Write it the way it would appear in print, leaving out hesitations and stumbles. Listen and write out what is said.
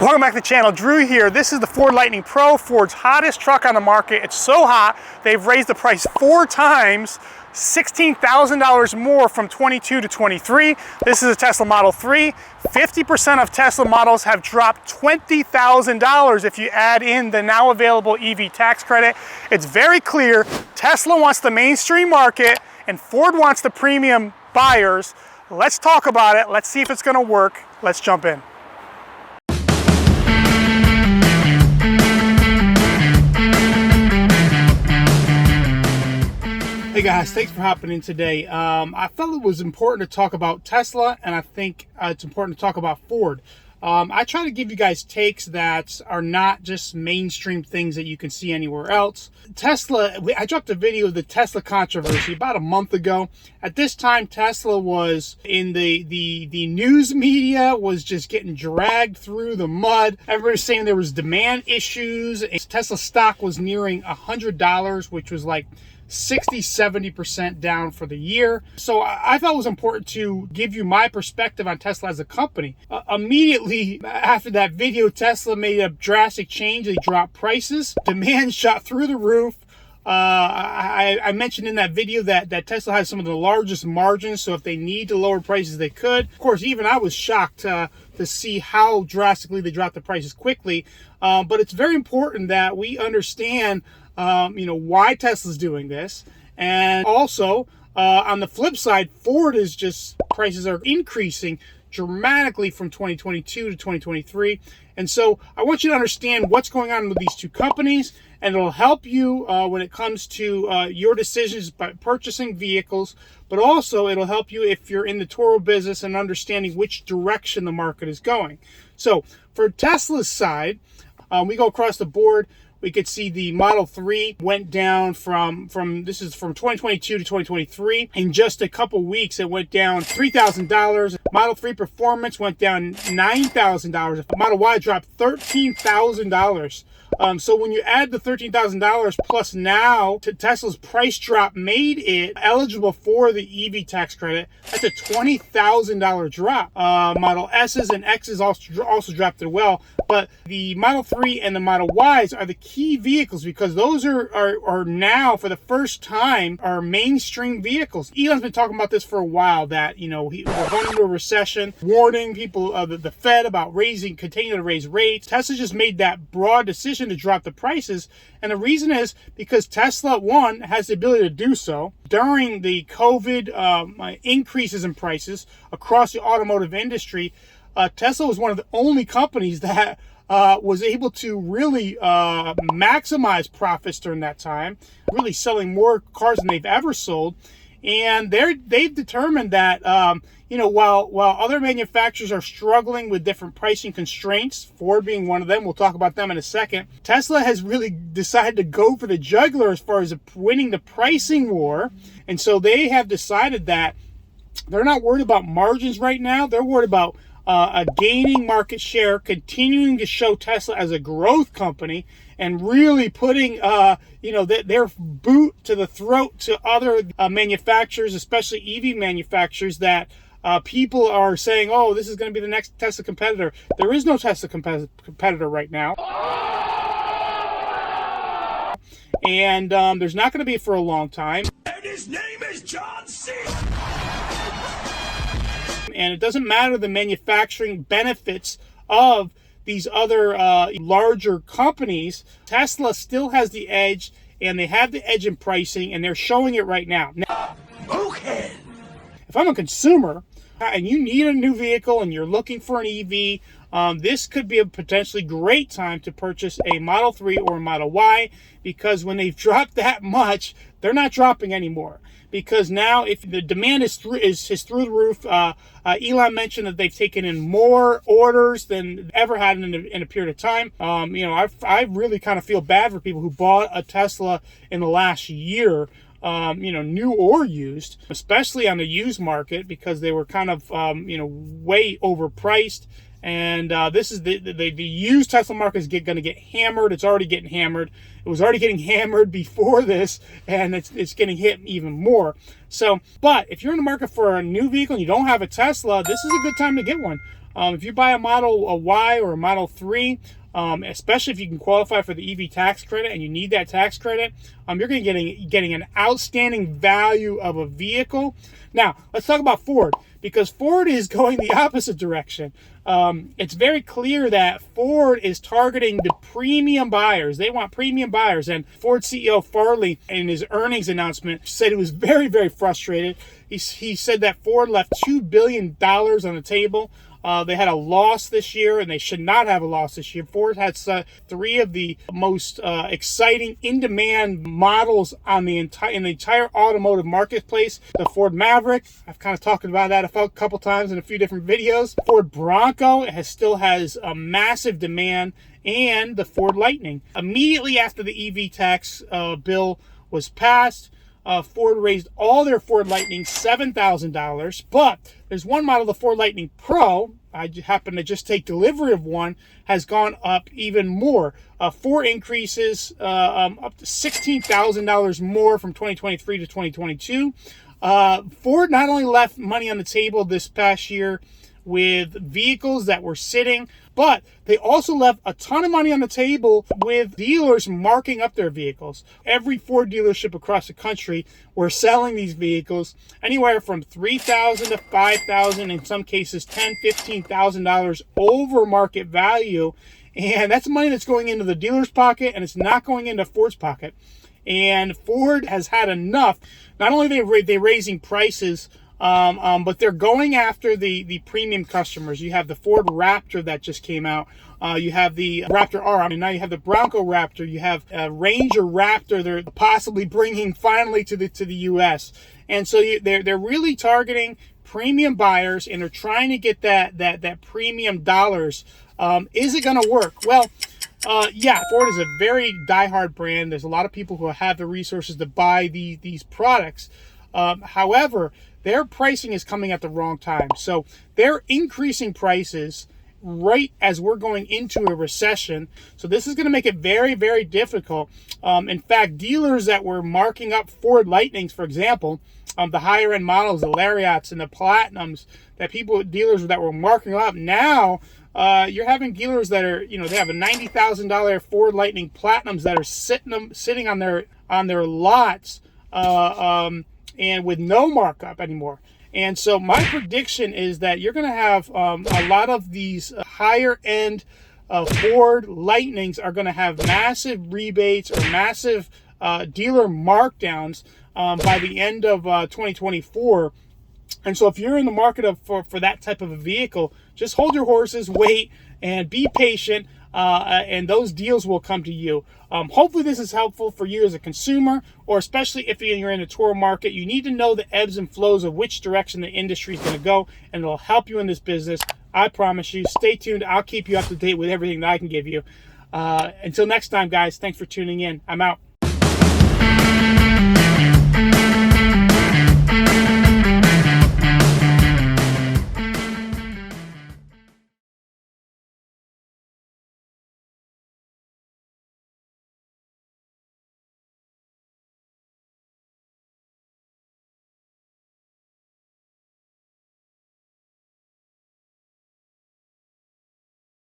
Welcome back to the channel. Drew here. This is the Ford Lightning Pro, Ford's hottest truck on the market. It's so hot, they've raised the price 4 times, $16,000 more from 22 to 23. This is a Tesla Model 3. 50% of Tesla models have dropped $20,000 if you add in the now available EV tax credit. It's very clear Tesla wants the mainstream market and Ford wants the premium buyers. Let's talk about it. Let's see if it's going to work. Let's jump in. Hey guys, thanks for hopping in today. I felt it was important to talk about Tesla, and I think it's important to talk about Ford. I try to give you guys takes that are not just mainstream things that you can see anywhere else. Tesla, I dropped a video of the Tesla controversy about a month ago. At this time, Tesla was in the news media, was just getting dragged through the mud. Everybody was saying there was demand issues. Tesla stock was nearing $100, which was like 60-70% down for the year. So I thought it was important to give you my perspective on Tesla as a company. Immediately after that video, Tesla made a drastic change. They dropped prices. Demand shot through the roof. I mentioned in that video that Tesla has some of the largest margins, so if they need to lower prices, they could. Of course, even I was shocked to see how drastically they dropped the prices quickly. But it's very important that we understand why Tesla's doing this. And also, on the flip side, Ford is just, prices are increasing dramatically from 2022 to 2023. And so I want you to understand what's going on with these two companies, and it'll help you when it comes to your decisions by purchasing vehicles, but also it'll help you if you're in the Toro business and understanding which direction the market is going. So for Tesla's side, we go across the board. We could see the Model 3 went down from 2022 to 2023. In just a couple weeks, it went down $3,000. Model 3 Performance went down $9,000. Model Y dropped $13,000. So when you add the $13,000 plus now to Tesla's price drop made it eligible for the EV tax credit, that's a $20,000 drop. Model S's and X's also dropped as well. But the Model 3 and the Model Ys are the key vehicles because those are now, for the first time, are mainstream vehicles. Elon's been talking about this for a while, that, we're going into a recession, warning people, the Fed, about continuing to raise rates. Tesla just made that broad decision to drop the prices. And the reason is because Tesla, one, has the ability to do so. During the COVID increases in prices across the automotive industry, Tesla was one of the only companies that was able to really maximize profits during that time, really selling more cars than they've ever sold. And they've determined that, while other manufacturers are struggling with different pricing constraints, Ford being one of them, we'll talk about them in a second, Tesla has really decided to go for the jugular as far as winning the pricing war. And so they have decided that they're not worried about margins right now. They're worried about gaining market share, continuing to show Tesla as a growth company, and really putting their boot to the throat to other manufacturers, especially EV manufacturers, that people are saying, oh, this is going to be the next Tesla competitor. There is no Tesla competitor right now. And there's not going to be for a long time. And his name is John C. And it doesn't matter the manufacturing benefits of these other larger companies. Tesla still has the edge, and they have the edge in pricing, and they're showing it right now. Okay. If I'm a consumer and you need a new vehicle and you're looking for an EV, this could be a potentially great time to purchase a Model 3 or a Model Y, because when they've dropped that much, they're not dropping anymore. Because now, if the demand is through the roof, Elon mentioned that they've taken in more orders than ever had in a period of time. I really kind of feel bad for people who bought a Tesla in the last year, new or used, especially on the used market, because they were kind of, way overpriced. And this is the used Tesla market is going to get hammered. It's already getting hammered. It was already getting hammered before this, and it's getting hit even more. So, but if you're in the market for a new vehicle and you don't have a Tesla, this is a good time to get one. If you buy a Model Y or a Model 3, especially if you can qualify for the EV tax credit and you need that tax credit, you're going to getting an outstanding value of a vehicle. Now, let's talk about Ford, because Ford is going the opposite direction. It's very clear that Ford is targeting the premium buyers. They want premium buyers. And Ford CEO Farley, in his earnings announcement, said he was very, very frustrated. He said that Ford left $2 billion on the table. They had a loss this year, and they should not have a loss this year. Ford had three of the most exciting, in-demand models in the entire automotive marketplace. The Ford Maverick, I've kind of talked about that a couple times in a few different videos. Ford Bronco still has a massive demand, and the Ford Lightning. Immediately after the EV tax bill was passed, Ford raised all their Ford Lightning $7,000, but there's one model, the Ford Lightning Pro, I happen to just take delivery of one, has gone up even more. 4 increases, up to $16,000 more from 2023 to 2022. Ford not only left money on the table this past year with vehicles that were sitting, but they also left a ton of money on the table with dealers marking up their vehicles. Every Ford dealership across the country were selling these vehicles anywhere from $3,000 to $5,000, in some cases $10,000, $15,000 over market value. And that's money that's going into the dealer's pocket, and it's not going into Ford's pocket. And Ford has had enough. Not only are they raising prices, but they're going after the premium customers. You have the Ford Raptor that just came out. You have the Raptor R. I mean, now you have the Bronco Raptor. You have Ranger Raptor. They're possibly bringing finally to the U.S. And so they're really targeting premium buyers, and they're trying to get that premium dollars. Is it going to work? Well, yeah, Ford is a very diehard brand. There's a lot of people who have the resources to buy these products. However, their pricing is coming at the wrong time. So they're increasing prices right as we're going into a recession. So this is going to make it very, very difficult. In fact, dealers that were marking up Ford Lightnings, for example, the higher end models, the Lariats and the Platinums, dealers that were marking up, now you're having dealers that are, they have a $90,000 Ford Lightning Platinums that are sitting on their lots, and with no markup anymore. And so my prediction is that you're going to have a lot of these higher end Ford Lightnings are going to have massive rebates or massive dealer markdowns by the end of 2024. And so if you're in the market for that type of a vehicle, just hold your horses, wait, and be patient. And those deals will come to you. Hopefully this is helpful for you as a consumer, or especially if you're in the tour market. You need to know the ebbs and flows of which direction the industry is going to go, and it'll help you in this business. I promise you. Stay tuned. I'll keep you up to date with everything that I can give you. Until next time, guys, thanks for tuning in. I'm out.